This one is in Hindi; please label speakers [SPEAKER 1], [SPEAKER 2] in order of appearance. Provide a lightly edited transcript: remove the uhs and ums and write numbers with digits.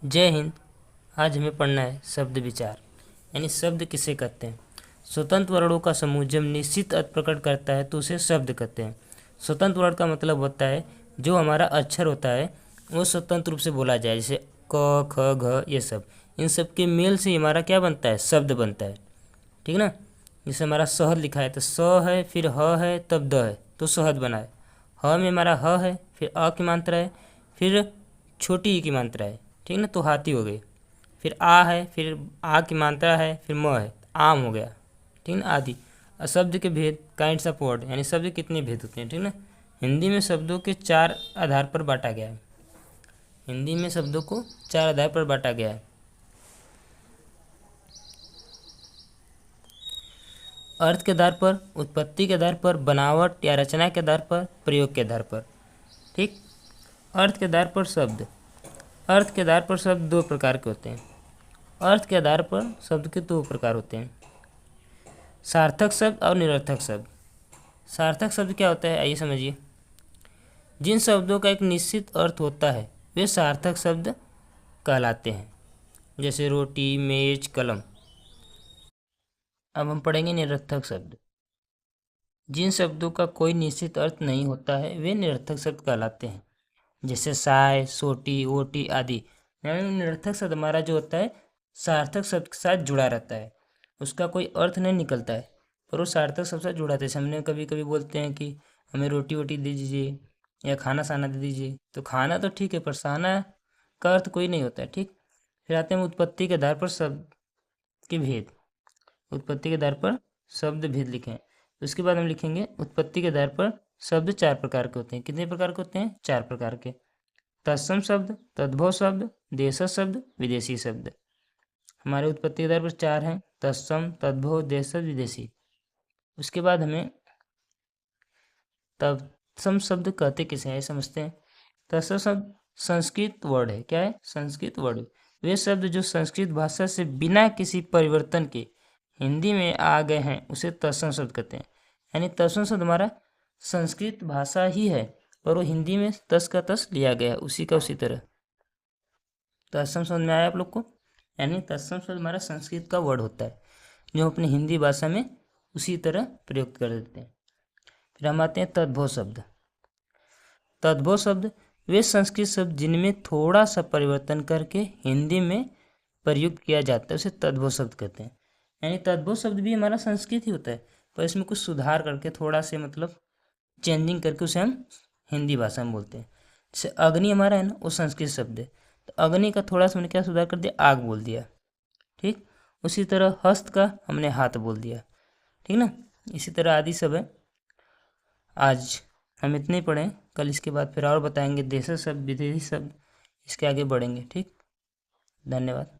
[SPEAKER 1] जय हिंद। आज हमें पढ़ना है शब्द विचार, यानी शब्द किसे कहते हैं। स्वतंत्र वर्णों का समूह जब निश्चित अर्थ प्रकट करता है तो उसे शब्द कहते हैं। स्वतंत्र वर्ण का मतलब होता है जो हमारा अक्षर होता है वो स्वतंत्र रूप से बोला जाए, जैसे क ख घ ये सब, इन सब के मेल से हमारा क्या बनता है, शब्द बनता है। ठीक ना। जैसे हमारा शहद लिखा है तो स है, फिर ह है, तब द है, तो शहद बना है। ह में हमारा ह है, फिर अ की मात्रा है, फिर छोटी ई की मात्रा है। ठीक ना, तो हाथी हो गई। फिर आ है, फिर आ की मात्रा है, फिर म है, आम हो गया। ठीक ना, आदि। शब्द के भेद, काइंड्स ऑफ वर्ड, यानी शब्द कितने भेद होते हैं। ठीक ना। हिंदी में शब्दों के 4 आधार पर बांटा गया है। हिंदी में शब्दों को 4 आधार पर बांटा गया है। अर्थ के आधार पर, उत्पत्ति के आधार पर, बनावट या रचना के आधार पर, प्रयोग के आधार पर। ठीक। अर्थ के आधार पर शब्द, अर्थ के आधार पर शब्द 2 प्रकार के होते हैं। अर्थ के आधार पर शब्द के 2 प्रकार होते हैं, सार्थक शब्द और निरर्थक शब्द। सार्थक शब्द क्या होता है, आइए समझिए। जिन शब्दों का एक निश्चित अर्थ होता है वे सार्थक शब्द कहलाते हैं, जैसे रोटी, मेज, कलम। अब हम पढ़ेंगे निरर्थक शब्द। जिन शब्दों का कोई निश्चित अर्थ नहीं होता है वे निरर्थक शब्द कहलाते हैं, जैसे साय, सोटी, ओटी आदि। यानी निरर्थक शब्द हमारा जो होता है सार्थक शब्द के साथ जुड़ा रहता है, उसका कोई अर्थ नहीं निकलता है पर वो सार्थक शब्द से जुड़ा रहता है। जैसे हमने कभी कभी बोलते हैं कि हमें रोटी वोटी दे दीजिए या खाना साना दे दीजिए, तो खाना तो ठीक है पर साना का अर्थ कोई नहीं होता है। ठीक। फिर आते हैं उत्पत्ति के आधार पर शब्द के भेद। उत्पत्ति के आधार पर शब्द भेद लिखें। उसके बाद हम लिखेंगे उत्पत्ति के आधार पर शब्द 4 प्रकार के होते हैं। कितने प्रकार के होते हैं, 4 प्रकार के। तत्सम शब्द, तद्भव शब्द, देशज शब्द, विदेशी शब्द। हमारे उत्पत्ति के आधार पर 4 हैं, तत्सम, तद्भव, देशज, विदेशी। उसके बाद हमें तत्सम शब्द कहते किसे हैं समझते हैं। तत्सम शब्द संस्कृत वर्ड है। क्या है, संस्कृत वर्ड। वे शब्द जो संस्कृत भाषा से बिना किसी परिवर्तन के हिंदी में आ गए हैं उसे तत्सम शब्द कहते हैं। यानी तत्सम शब्द हमारा संस्कृत भाषा ही है पर वो हिंदी में तस का तस लिया गया है, उसी का उसी तरह। तत्सम शब्द में आया आप लोग को, यानी तत्सम शब्द हमारा संस्कृत का वर्ड होता है जो हम अपनी हिंदी भाषा में उसी तरह प्रयोग कर देते हैं। फिर हम आते हैं तद्भव शब्द। तद्भव शब्द वे संस्कृत शब्द जिनमें थोड़ा सा परिवर्तन करके हिंदी में प्रयुक्त किया जाता है उसे तद्भव शब्द कहते हैं। यानी तद्भव शब्द भी हमारा संस्कृत ही होता है पर इसमें कुछ सुधार करके थोड़ा से मतलब चेंजिंग करके उसे हम हिंदी भाषा में बोलते हैं। जैसे अग्नि हमारा है ना, वो संस्कृत शब्द है, तो अग्नि का थोड़ा सा हमने क्या सुधार कर दिया, आग बोल दिया। ठीक। उसी तरह हस्त का हमने हाथ बोल दिया। ठीक ना। इसी तरह आदि सब है। आज हम इतने ही पढ़ें, कल इसके बाद फिर और बताएंगे देशज शब्द, विदेशी शब्द, इसके आगे बढ़ेंगे। ठीक। धन्यवाद।